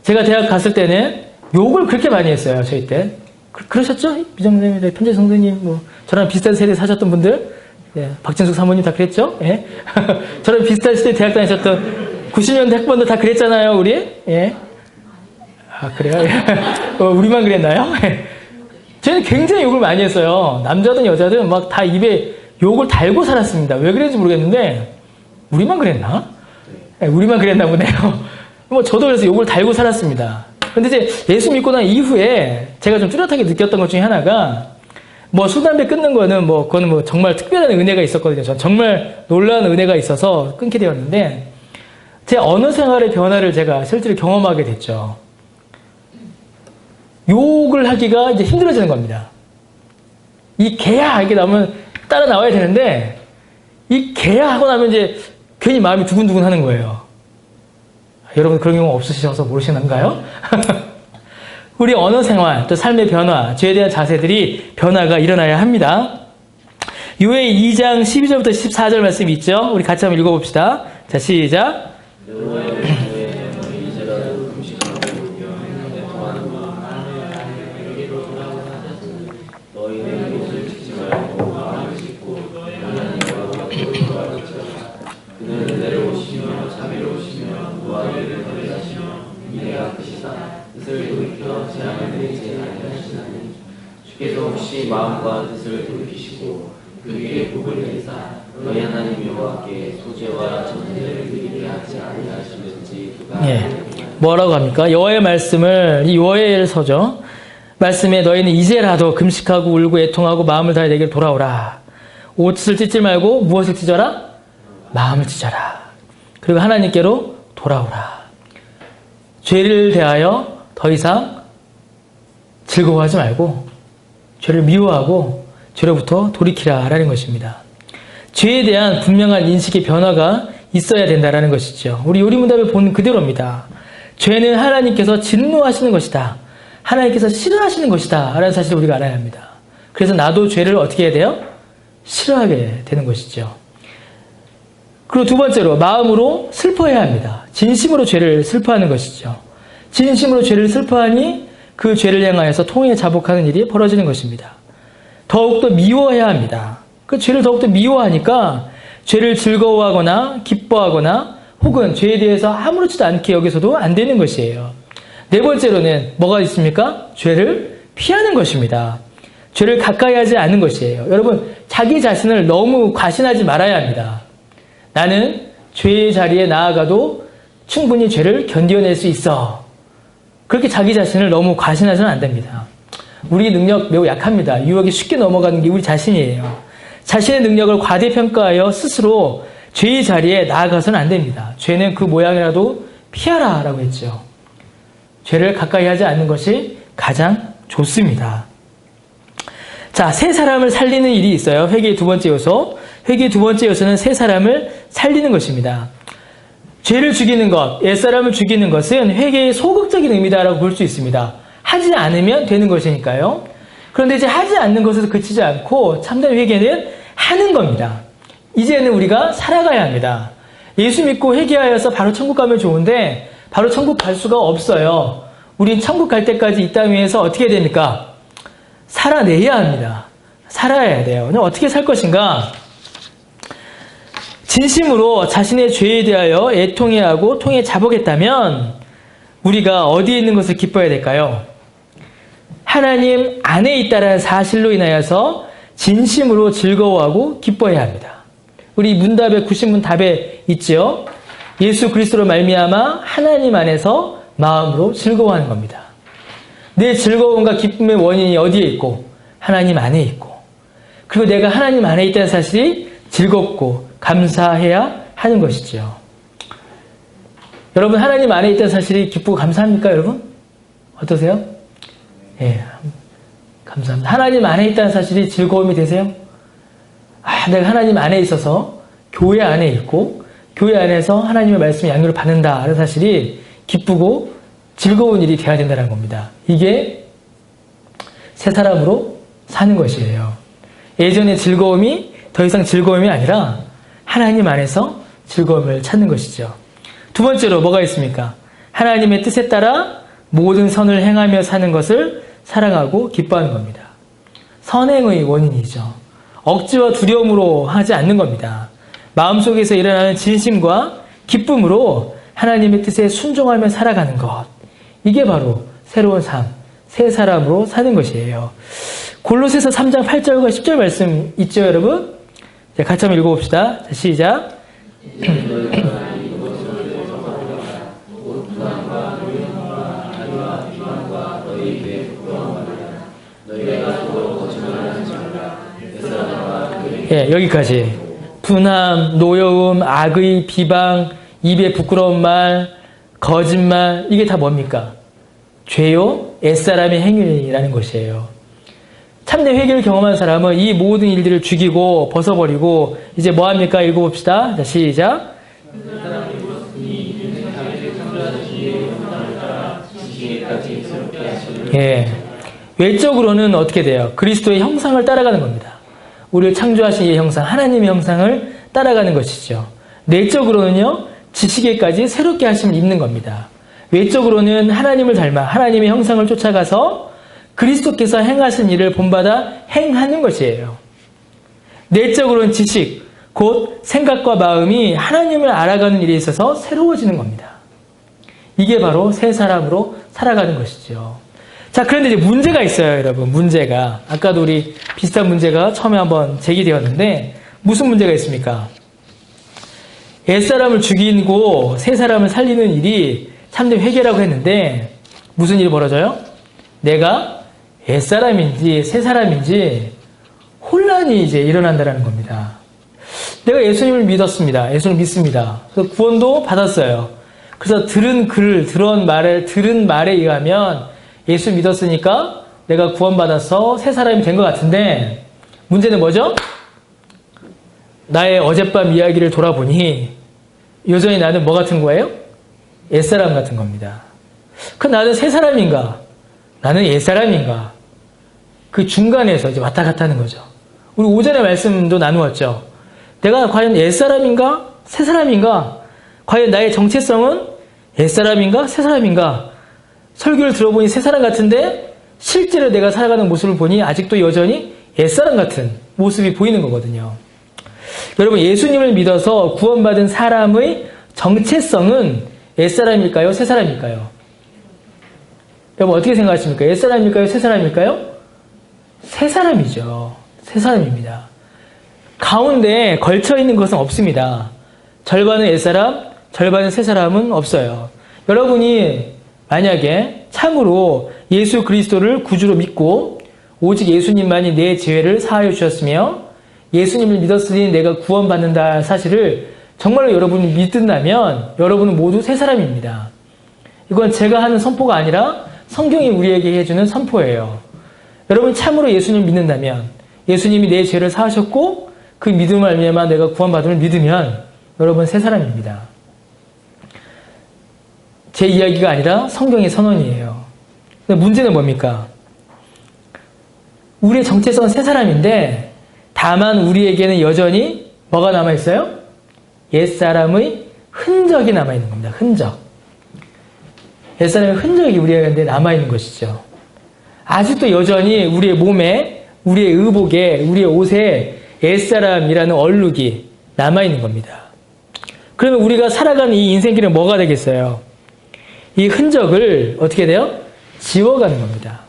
제가 대학 갔을 때는 욕을 그렇게 많이 했어요. 저희 때. 그러셨죠? 미정 선생님, 편재 선생님, 뭐 저랑 비슷한 세대 사셨던 분들, 예, 박진숙 사모님 다 그랬죠? 예. 저랑 비슷한 시대 대학 다니셨던 90년대 학번도 다 그랬잖아요, 우리. 예. 아, 그래요? 우리만 그랬나요? 저는 굉장히 욕을 많이 했어요. 남자든 여자든 막 다 입에 욕을 달고 살았습니다. 왜 그랬는지 모르겠는데, 우리만 그랬나? 네, 우리만 그랬나 보네요. 뭐, 저도 그래서 욕을 달고 살았습니다. 근데 이제 예수 믿고 난 이후에 제가 좀 뚜렷하게 느꼈던 것 중에 하나가, 뭐, 술, 담배 끊는 거는 뭐, 그거는 뭐 정말 특별한 은혜가 있었거든요. 전 정말 놀라운 은혜가 있어서 끊게 되었는데, 제 언어 생활의 변화를 제가 실제로 경험하게 됐죠. 욕을 하기가 이제 힘들어지는 겁니다. 이 개야! 이게 나오면 따라 나와야 되는데, 이 개야! 하고 나면 이제 괜히 마음이 두근두근 하는 거예요. 여러분 그런 경우 없으셔서 모르시는가요? 우리 언어 생활, 또 삶의 변화, 죄에 대한 자세들이 변화가 일어나야 합니다. 요엘 2장 12절부터 14절 말씀이 있죠? 우리 같이 한번 읽어봅시다. 자, 시작. 돌이켜 재앙을 내리지 아니하시나니 주께서 혹시 마음과 뜻을 돌이키시고 그 위에 복을 내리사 너희 하나님 여호와께 소재와 전제를 드리게 하지 아니하시는지 그가 예. 뭐라고 합니까? 여호와의 말씀을, 이 여호와의 서죠. 말씀에 너희는 이제라도 금식하고 울고 애통하고 마음을 다해 내게로 돌아오라. 옷을 찢지 말고 무엇을 찢어라? 마음을 찢어라. 그리고 하나님께로 돌아오라. 죄를 대하여 더 이상 즐거워하지 말고 죄를 미워하고 죄로부터 돌이키라라는 것입니다. 죄에 대한 분명한 인식의 변화가 있어야 된다는 것이죠. 우리 요리문답에 본 그대로입니다. 죄는 하나님께서 진노하시는 것이다. 하나님께서 싫어하시는 것이다. 라는 사실을 우리가 알아야 합니다. 그래서 나도 죄를 어떻게 해야 돼요? 싫어하게 되는 것이죠. 그리고 두 번째로 마음으로 슬퍼해야 합니다. 진심으로 죄를 슬퍼하는 것이죠. 진심으로 죄를 슬퍼하니 그 죄를 향하여서 통해 자복하는 일이 벌어지는 것입니다. 더욱더 미워해야 합니다. 그 죄를 더욱더 미워하니까 죄를 즐거워하거나 기뻐하거나 혹은 죄에 대해서 아무렇지도 않게 여기서도 안 되는 것이에요. 네 번째로는 뭐가 있습니까? 죄를 피하는 것입니다. 죄를 가까이 하지 않는 것이에요. 여러분, 자기 자신을 너무 과신하지 말아야 합니다. 나는 죄의 자리에 나아가도 충분히 죄를 견뎌낼 수 있어. 그렇게 자기 자신을 너무 과신해서는 안 됩니다. 우리 능력 매우 약합니다. 유혹에 쉽게 넘어가는 게 우리 자신이에요. 자신의 능력을 과대평가하여 스스로 죄의 자리에 나아가서는 안 됩니다. 죄는 그 모양이라도 피하라 라고 했죠. 죄를 가까이 하지 않는 것이 가장 좋습니다. 자, 새 사람을 살리는 일이 있어요. 회개의 두 번째 요소. 회개의 두 번째 요소는 새 사람을 살리는 것입니다. 죄를 죽이는 것, 옛사람을 죽이는 것은 회개의 소극적인 의미다라고 볼 수 있습니다. 하지 않으면 되는 것이니까요. 그런데 이제 하지 않는 것에서 그치지 않고 참된 회개는 하는 겁니다. 이제는 우리가 살아가야 합니다. 예수 믿고 회개하여서 바로 천국 가면 좋은데 바로 천국 갈 수가 없어요. 우린 천국 갈 때까지 이 땅 위에서 어떻게 해야 됩니까? 살아내야 합니다. 살아야 돼요. 그럼 어떻게 살 것인가? 진심으로 자신의 죄에 대하여 애통해야 하고 통해 자복했다면 우리가 어디에 있는 것을 기뻐해야 될까요? 하나님 안에 있다는 사실로 인하여서 진심으로 즐거워하고 기뻐해야 합니다. 우리 문답에 90문 답에 있죠. 예수 그리스도로 말미암아 하나님 안에서 마음으로 즐거워하는 겁니다. 내 즐거움과 기쁨의 원인이 어디에 있고 하나님 안에 있고 그리고 내가 하나님 안에 있다는 사실이 즐겁고 감사해야 하는 것이죠. 여러분 하나님 안에 있다는 사실이 기쁘고 감사합니까 여러분? 어떠세요? 예, 감사합니다. 하나님 안에 있다는 사실이 즐거움이 되세요? 내가 하나님 안에 있어서 교회 안에 있고 교회 안에서 하나님의 말씀의 양육을 받는다는 사실이 기쁘고 즐거운 일이 되어야 된다는 겁니다. 이게 새 사람으로 사는 것이에요. 예전의 즐거움이 더 이상 즐거움이 아니라 하나님 안에서 즐거움을 찾는 것이죠. 두 번째로 뭐가 있습니까? 하나님의 뜻에 따라 모든 선을 행하며 사는 것을 사랑하고 기뻐하는 겁니다. 선행의 원인이죠. 억지와 두려움으로 하지 않는 겁니다. 마음속에서 일어나는 진심과 기쁨으로 하나님의 뜻에 순종하며 살아가는 것. 이게 바로 새로운 삶, 새 사람으로 사는 것이에요. 골로새서 3장 8절과 10절 말씀 있죠, 여러분? 같이 한번 읽어봅시다. 자, 시작. 예, 여기까지. 분함, 노여움, 악의, 비방, 입에 부끄러운 말, 거짓말, 이게 다 뭡니까? 죄요, 옛사람의 행위라는 것이에요. 참된 회개를 경험한 사람은 이 모든 일들을 죽이고 벗어버리고 이제 뭐합니까? 읽어봅시다. 자, 시작. 예, 외적으로는 어떻게 돼요? 그리스도의 형상을 따라가는 겁니다. 우리를 창조하신 이 형상, 하나님의 형상을 따라가는 것이죠. 내적으로는요, 지식에까지 새롭게 하심을 입는 겁니다. 외적으로는 하나님을 닮아 하나님의 형상을 쫓아가서 그리스도께서 행하신 일을 본받아 행하는 것이에요. 내적으로는 지식, 곧 생각과 마음이 하나님을 알아가는 일에 있어서 새로워지는 겁니다. 이게 바로 새 사람으로 살아가는 것이죠. 자, 그런데 이제 문제가 있어요, 여러분. 문제가. 아까도 우리 비슷한 문제가 처음에 한번 제기되었는데, 무슨 문제가 있습니까? 옛사람을 죽이고 새 사람을 살리는 일이 참된 회개라고 했는데, 무슨 일이 벌어져요? 내가 옛사람인지 새 사람인지 혼란이 이제 일어난다는 겁니다. 내가 예수님을 믿었습니다. 예수님을 믿습니다. 그래서 구원도 받았어요. 그래서 들은 말에 의하면 예수 믿었으니까 내가 구원받아서 새 사람이 된 것 같은데, 문제는 뭐죠? 나의 어젯밤 이야기를 돌아보니 여전히 나는 뭐 같은 거예요? 옛사람 같은 겁니다. 그 나는 새 사람인가? 나는 옛사람인가? 그 중간에서 이제 왔다 갔다 하는 거죠. 우리 오전에 말씀도 나누었죠. 내가 과연 옛사람인가? 새 사람인가? 과연 나의 정체성은 옛사람인가? 새 사람인가? 설교를 들어보니 새 사람 같은데 실제로 내가 살아가는 모습을 보니 아직도 여전히 옛사람 같은 모습이 보이는 거거든요. 여러분, 예수님을 믿어서 구원받은 사람의 정체성은 옛사람일까요? 새 사람일까요? 여러분, 어떻게 생각하십니까? 옛사람일까요? 새 사람일까요? 새 사람이죠. 새 사람입니다. 가운데 걸쳐있는 것은 없습니다. 절반은 옛사람, 절반은 새 사람은 없어요. 여러분이 만약에 참으로 예수 그리스도를 구주로 믿고 오직 예수님만이 내 죄를 사하여 주셨으며 예수님을 믿었으니 내가 구원받는다 사실을 정말로 여러분이 믿는다면 여러분은 모두 새 사람입니다. 이건 제가 하는 선포가 아니라 성경이 우리에게 해주는 선포예요. 여러분이 참으로 예수님을 믿는다면, 예수님이 내 죄를 사하셨고 그 믿음을 말미암아 내가 구원받음을 믿으면 여러분 새 사람입니다. 제 이야기가 아니라 성경의 선언이에요. 근데 문제는 뭡니까? 우리의 정체성은 새 사람인데 다만 우리에게는 여전히 뭐가 남아있어요? 옛사람의 흔적이 남아있는 겁니다. 흔적. 옛사람의 흔적이 우리에게 남아있는 것이죠. 아직도 여전히 우리의 몸에, 우리의 의복에, 우리의 옷에 옛사람이라는 얼룩이 남아있는 겁니다. 그러면 우리가 살아가는 이 인생길은 뭐가 되겠어요? 이 흔적을 어떻게 돼요? 지워가는 겁니다.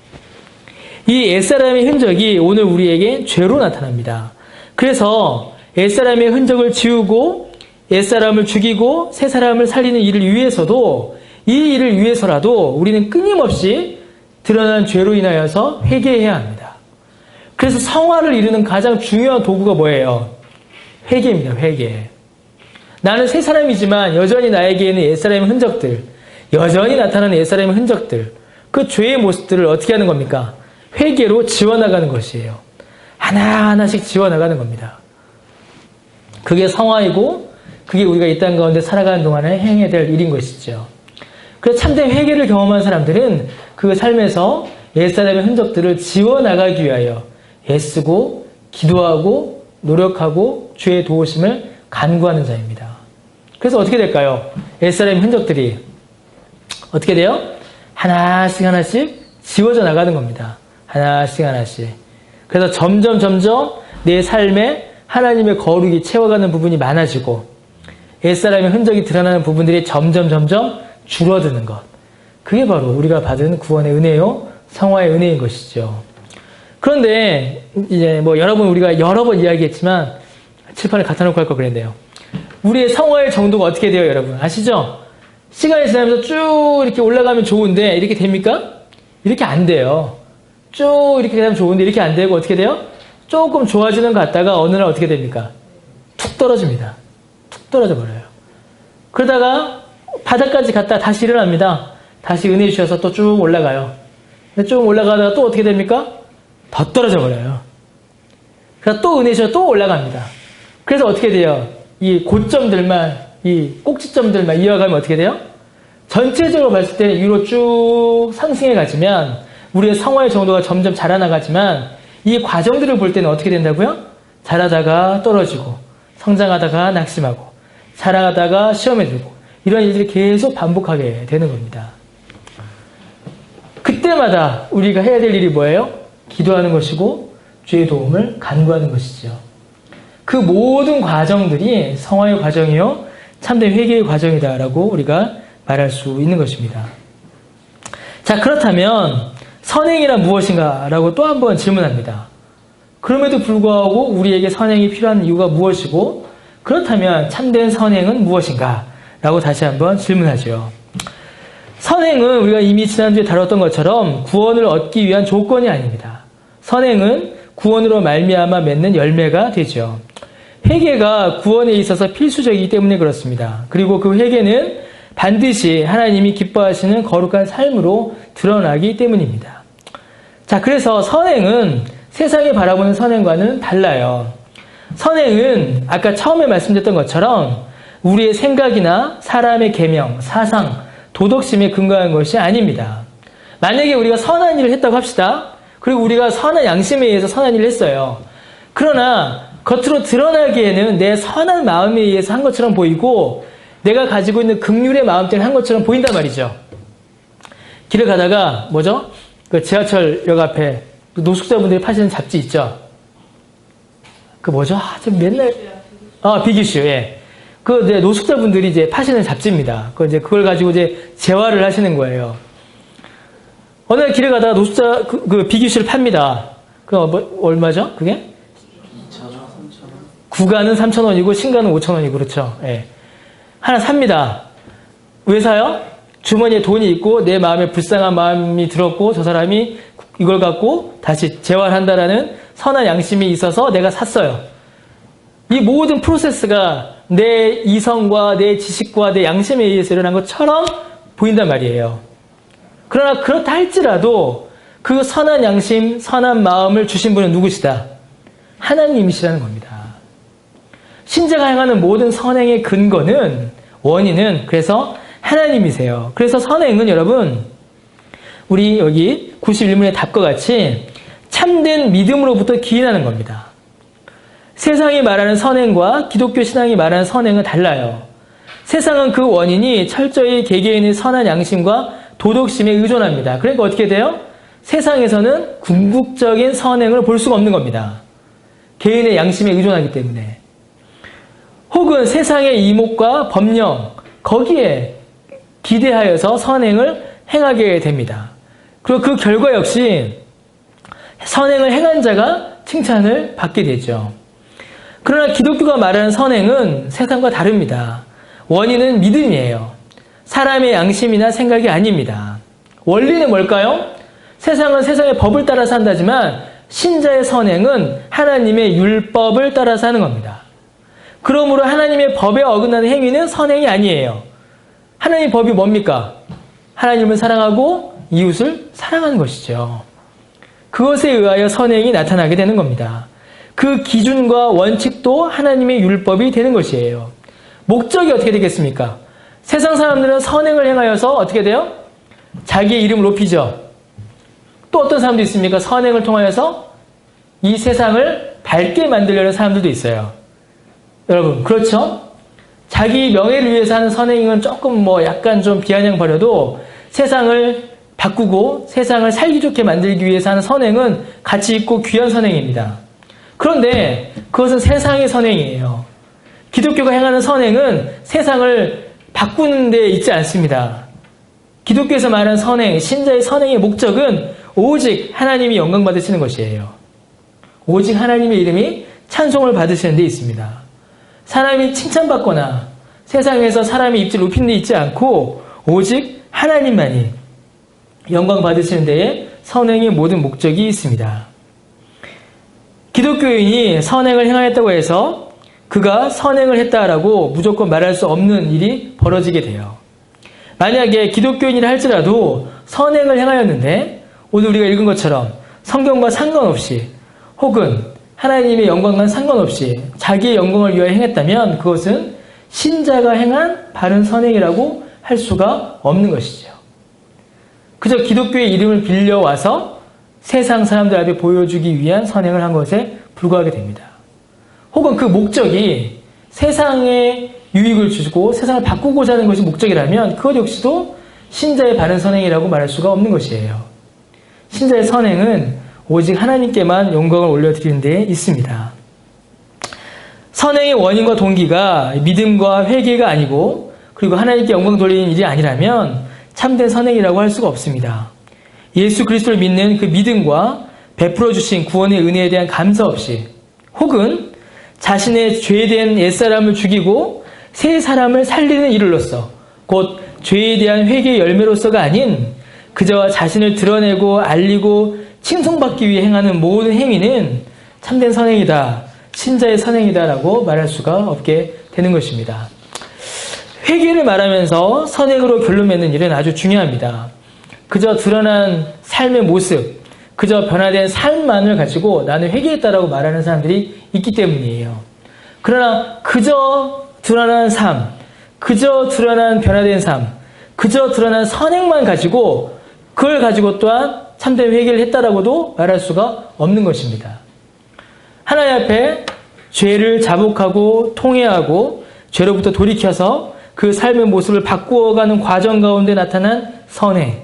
이 옛사람의 흔적이 오늘 우리에게 죄로 나타납니다. 그래서 옛사람의 흔적을 지우고 옛사람을 죽이고 새 사람을 살리는 일을 위해서도, 이 일을 위해서라도 우리는 끊임없이 드러난 죄로 인하여서 회개해야 합니다. 그래서 성화를 이루는 가장 중요한 도구가 뭐예요? 회개입니다. 회개. 나는 새 사람이지만 여전히 나에게는 옛사람의 흔적들, 여전히 나타나는 옛사람의 흔적들, 그 죄의 모습들을 어떻게 하는 겁니까? 회개로 지워나가는 것이에요. 하나하나씩 지워나가는 겁니다. 그게 성화이고 그게 우리가 이 땅 가운데 살아가는 동안에 행해야 될 일인 것이죠. 그래서 참된 회개를 경험한 사람들은 그 삶에서 옛사람의 흔적들을 지워나가기 위하여 애쓰고 기도하고 노력하고 주의 도우심을 간구하는 자입니다. 그래서 어떻게 될까요? 옛사람의 흔적들이 어떻게 돼요? 하나씩 하나씩 지워져 나가는 겁니다. 하나씩 하나씩. 그래서 점점 내 삶에 하나님의 거룩이 채워가는 부분이 많아지고 옛사람의 흔적이 드러나는 부분들이 점점 줄어드는 것. 그게 바로 우리가 받은 구원의 은혜요, 성화의 은혜인 것이죠. 그런데 이제 여러분 우리가 여러 번 이야기했지만 칠판에 갖다 놓고 할 걸 그랬네요. 우리의 성화의 정도가 어떻게 돼요, 여러분? 아시죠? 시간이 지나면서 쭉 이렇게 올라가면 좋은데 이렇게 됩니까? 이렇게 안 돼요. 쭉 이렇게 되면 좋은데 이렇게 안 되고 어떻게 돼요? 조금 좋아지는 것 같다가 어느 날 어떻게 됩니까? 툭 떨어집니다. 툭 떨어져 버려요. 그러다가 바닥까지 갔다 다시 일어납니다. 다시 은혜 주셔서 또 쭉 올라가요. 근데 쭉 올라가다가 또 어떻게 됩니까? 더 떨어져 버려요. 그래서 또 은혜 주셔서 또 올라갑니다. 그래서 어떻게 돼요? 이 고점들만, 이 꼭지점들만 이어가면 어떻게 돼요? 전체적으로 봤을 때 위로 쭉 상승해 가지면 우리의 성화의 정도가 점점 자라나가지만 이 과정들을 볼 때는 어떻게 된다고요? 자라다가 떨어지고 성장하다가 낙심하고 자라다가 시험에 들고 이런 일들이 계속 반복하게 되는 겁니다. 그때마다 우리가 해야 될 일이 뭐예요? 기도하는 것이고 주의 도움을 간구하는 것이죠. 그 모든 과정들이 성화의 과정이요 참된 회개의 과정이다라고 우리가 말할 수 있는 것입니다. 자, 그렇다면 선행이란 무엇인가? 라고 또 한 번 질문합니다. 그럼에도 불구하고 우리에게 선행이 필요한 이유가 무엇이고, 그렇다면 참된 선행은 무엇인가? 라고 다시 한번 질문하죠. 선행은 우리가 이미 지난주에 다뤘던 것처럼 구원을 얻기 위한 조건이 아닙니다. 선행은 구원으로 말미암아 맺는 열매가 되죠. 회개가 구원에 있어서 필수적이기 때문에 그렇습니다. 그리고 그 회개는 반드시 하나님이 기뻐하시는 거룩한 삶으로 드러나기 때문입니다. 자, 그래서 선행은 세상이 바라보는 선행과는 달라요. 선행은 아까 처음에 말씀드렸던 것처럼 우리의 생각이나 사람의 계명, 사상, 도덕심에 근거한 것이 아닙니다. 만약에 우리가 선한 일을 했다고 합시다. 그리고 우리가 선한 양심에 의해서 선한 일을 했어요. 그러나 겉으로 드러나기에는 내 선한 마음에 의해서 한 것처럼 보이고 내가 가지고 있는 긍휼의 마음 때문에 한 것처럼 보인단 말이죠. 길을 가다가 뭐죠? 그 지하철역 앞에 노숙자분들이 파시는 잡지 있죠? 그 뭐죠? 좀 맨날 비기슈. 예. 그 이제 노숙자분들이 이제 파시는 잡지입니다. 그걸 가지고 이제 재활을 하시는 거예요. 어느 날 길에 가다가 노숙자 그 비기슈를 팝니다. 얼마죠? 그게? 2,000원, 3,000원. 구가는 3,000원이고 신가는 5,000원이고 그렇죠. 예. 하나 삽니다. 왜 사요? 주머니에 돈이 있고 내 마음에 불쌍한 마음이 들었고 저 사람이 이걸 갖고 다시 재활한다라는 선한 양심이 있어서 내가 샀어요. 이 모든 프로세스가 내 이성과 내 지식과 내 양심에 의해서 일어난 것처럼 보인단 말이에요. 그러나 그렇다 할지라도 그 선한 양심, 선한 마음을 주신 분은 누구시다? 하나님이시라는 겁니다. 신자가 행하는 모든 선행의 근거는, 원인은 그래서 하나님이세요. 그래서 선행은 여러분, 우리 여기 91문의 답과 같이 참된 믿음으로부터 기인하는 겁니다. 세상이 말하는 선행과 기독교 신앙이 말하는 선행은 달라요. 세상은 그 원인이 철저히 개개인의 선한 양심과 도덕심에 의존합니다. 그러니까 어떻게 돼요? 세상에서는 궁극적인 선행을 볼 수가 없는 겁니다. 개인의 양심에 의존하기 때문에. 혹은 세상의 이목과 법령, 거기에 기대하여서 선행을 행하게 됩니다. 그리고 그 결과 역시 선행을 행한 자가 칭찬을 받게 되죠. 그러나 기독교가 말하는 선행은 세상과 다릅니다. 원인은 믿음이에요. 사람의 양심이나 생각이 아닙니다. 원리는 뭘까요? 세상은 세상의 법을 따라서 한다지만 신자의 선행은 하나님의 율법을 따라서 하는 겁니다. 그러므로 하나님의 법에 어긋나는 행위는 선행이 아니에요. 하나님의 법이 뭡니까? 하나님을 사랑하고 이웃을 사랑하는 것이죠. 그것에 의하여 선행이 나타나게 되는 겁니다. 그 기준과 원칙도 하나님의 율법이 되는 것이에요. 목적이 어떻게 되겠습니까? 세상 사람들은 선행을 행하여서 어떻게 돼요? 자기의 이름을 높이죠. 또 어떤 사람도 있습니까? 선행을 통하여서 이 세상을 밝게 만들려는 사람들도 있어요. 여러분, 그렇죠? 자기 명예를 위해서 하는 선행은 조금 약간 좀 비아냥 버려도 세상을 바꾸고 세상을 살기 좋게 만들기 위해서 하는 선행은 가치 있고 귀한 선행입니다. 그런데 그것은 세상의 선행이에요. 기독교가 행하는 선행은 세상을 바꾸는 데 있지 않습니다. 기독교에서 말하는 선행, 신자의 선행의 목적은 오직 하나님이 영광 받으시는 것이에요. 오직 하나님의 이름이 찬송을 받으시는 데 있습니다. 사람이 칭찬받거나 세상에서 사람의 입지를 높이는 데 있지 않고 오직 하나님만이 영광 받으시는 데에 선행의 모든 목적이 있습니다. 기독교인이 선행을 행하였다고 해서 그가 선행을 했다라고 무조건 말할 수 없는 일이 벌어지게 돼요. 만약에 기독교인이라 할지라도 선행을 행하였는데 오늘 우리가 읽은 것처럼 성경과 상관없이 혹은 하나님의 영광과 상관없이 자기의 영광을 위하여 행했다면 그것은 신자가 행한 바른 선행이라고 할 수가 없는 것이죠. 그저 기독교의 이름을 빌려와서 세상 사람들 앞에 보여주기 위한 선행을 한 것에 불과하게 됩니다. 혹은 그 목적이 세상에 유익을 주고 세상을 바꾸고자 하는 것이 목적이라면 그것 역시도 신자의 바른 선행이라고 말할 수가 없는 것이에요. 신자의 선행은 오직 하나님께만 영광을 올려드리는 데 있습니다. 선행의 원인과 동기가 믿음과 회개가 아니고 그리고 하나님께 영광 돌리는 일이 아니라면 참된 선행이라고 할 수가 없습니다. 예수 그리스도를 믿는 그 믿음과 베풀어 주신 구원의 은혜에 대한 감사 없이, 혹은 자신의 죄된 옛사람을 죽이고 새 사람을 살리는 일로서, 곧 죄에 대한 회개의 열매로서가 아닌 그저 자신을 드러내고 알리고 칭송받기 위해 행하는 모든 행위는 참된 선행이다, 신자의 선행이다라고 말할 수가 없게 되는 것입니다. 회개를 말하면서 선행으로 결론 맺는 일은 아주 중요합니다. 그저 드러난 삶의 모습, 그저 변화된 삶만을 가지고 나는 회개했다라고 말하는 사람들이 있기 때문이에요. 그러나 그저 드러난 삶, 그저 드러난 변화된 삶, 그저 드러난 선행만 가지고 그걸 가지고 또한 참된 회개를 했다라고도 말할 수가 없는 것입니다. 하나님 앞에 죄를 자복하고 통회하고 죄로부터 돌이켜서 그 삶의 모습을 바꾸어가는 과정 가운데 나타난 선행,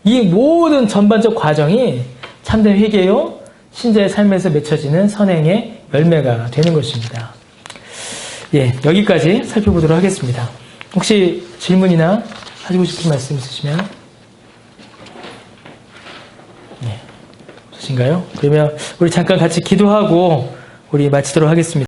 이 모든 전반적 과정이 참된 회개요, 신자의 삶에서 맺혀지는 선행의 열매가 되는 것입니다. 예, 여기까지 살펴보도록 하겠습니다. 혹시 질문이나 하시고 싶은 말씀 있으시면? 네, 없으신가요? 그러면 우리 잠깐 같이 기도하고 우리 마치도록 하겠습니다.